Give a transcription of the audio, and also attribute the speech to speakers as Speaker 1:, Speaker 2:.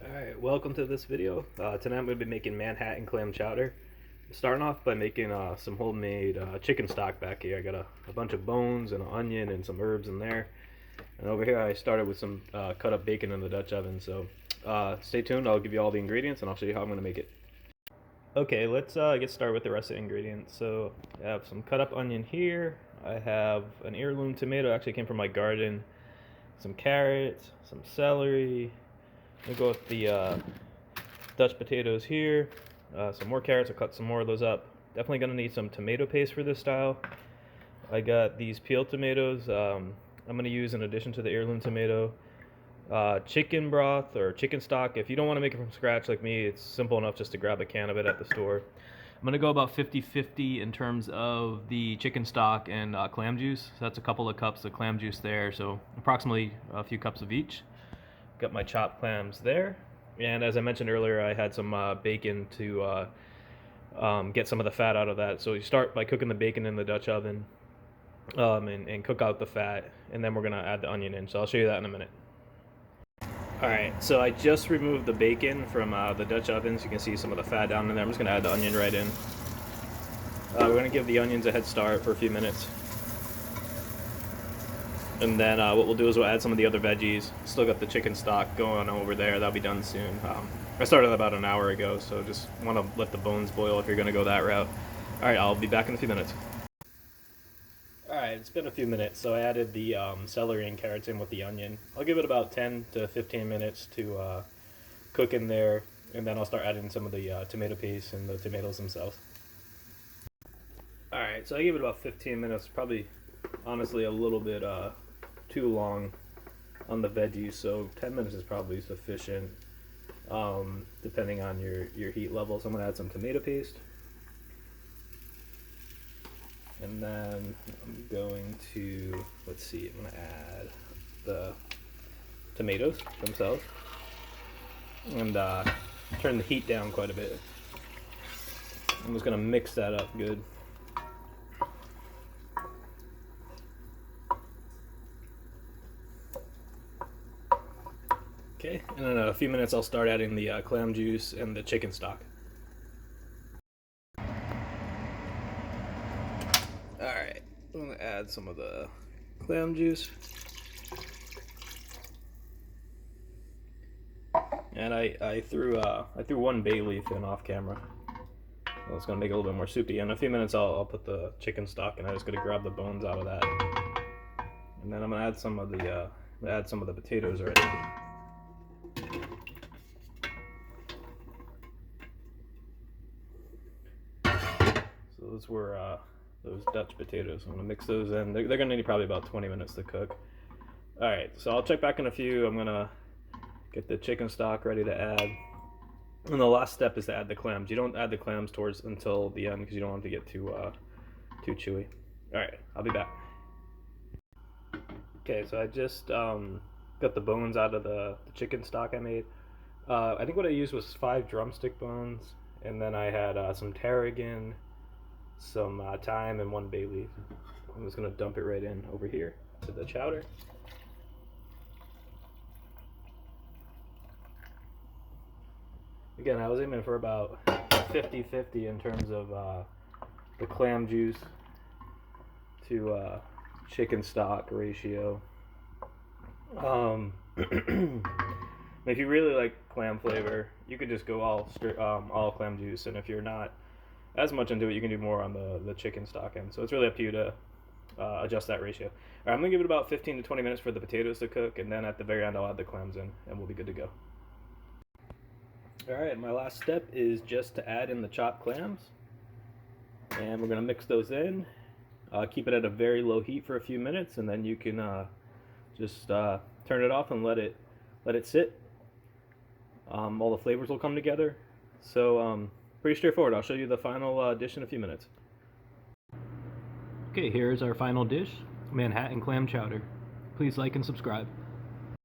Speaker 1: Alright, welcome to this video. Tonight I'm going to be making Manhattan clam chowder. I'm starting off by making some homemade chicken stock back here. I got a bunch of bones and an onion and some herbs in there. And over here I started with some cut up bacon in the Dutch oven. So stay tuned, I'll give you all the ingredients and I'll show you how I'm going to make it. Okay, let's get started with the rest of the ingredients. So I have some cut up onion here. I have an heirloom tomato, actually came from my garden. Some carrots, some celery. I'm gonna go with the Dutch potatoes here. Some more carrots. I'll cut some more of those up. Definitely gonna need some tomato paste for this style. I got these peeled tomatoes. I'm gonna use, in addition to the heirloom tomato, chicken broth or chicken stock. If you don't want to make it from scratch like me, it's simple enough just to grab a can of it at the store. I'm gonna go about 50-50 in terms of the chicken stock and clam juice. So that's a couple of cups of clam juice there. So approximately a few cups of each. Got my chopped clams there, and as I mentioned earlier, I had some bacon to get some of the fat out of that. So you start by cooking the bacon in the Dutch oven and cook out the fat, and then we're gonna add the onion in. So I'll show you that in a minute. Alright, so I just removed the bacon from the Dutch oven, so you can see some of the fat down in there. I'm just gonna add the onion right in. We're gonna give the onions a head start for a few minutes. And then what we'll do is we'll add some of the other veggies. Still got the chicken stock going over there. That'll be done soon. I started about an hour ago, so just want to let the bones boil if you're going to go that route. Alright, I'll be back in a few minutes. Alright, it's been a few minutes, so I added the celery and carrots in with the onion. I'll give it about 10 to 15 minutes to cook in there, and then I'll start adding some of the tomato paste and the tomatoes themselves. Alright, so I gave it about 15 minutes, probably honestly a little bit too long on the veggies, so 10 minutes is probably sufficient depending on your heat level. So I'm going to add some tomato paste, and then I'm going to, let's see, I'm going to add the tomatoes themselves and turn the heat down quite a bit. I'm just going to mix that up good. Okay, and in a few minutes I'll start adding the clam juice and the chicken stock. Alright, I'm going to add some of the clam juice. And I threw one bay leaf in off camera. Well, it's going to make it a little bit more soupy. In a few minutes I'll put the chicken stock in. I'm just going to grab the bones out of that. And then I'm going to add some of the potatoes already. So those were those Dutch potatoes. I'm gonna mix those in. They're gonna need probably about 20 minutes to cook. All right, so I'll check back in a few. I'm gonna get the chicken stock ready to add. And the last step is to add the clams. You don't add the clams until the end because you don't want them to get too chewy. All right, I'll be back. Okay, so I just got the bones out of the chicken stock I made. I think what I used was 5 drumstick bones, and then I had some tarragon, some thyme, and 1 bay leaf. I'm just going to dump it right in over here to the chowder. Again, I was aiming for about 50-50 in terms of the clam juice to chicken stock ratio. If you really like clam flavor, you could just go all clam juice, and if you're not as much into it, you can do more on the chicken stock end. So it's really up to you to adjust that ratio. All right, I'm gonna give it about 15 to 20 minutes for the potatoes to cook, and then at the very end I'll add the clams in, and we'll be good to go. All right, my last step is just to add in the chopped clams, and we're gonna mix those in. Keep it at a very low heat for a few minutes, and then you can just turn it off and let it sit. All the flavors will come together. So pretty straightforward. I'll show you the final dish in a few minutes. Okay, here's our final dish, Manhattan clam chowder. Please like and subscribe.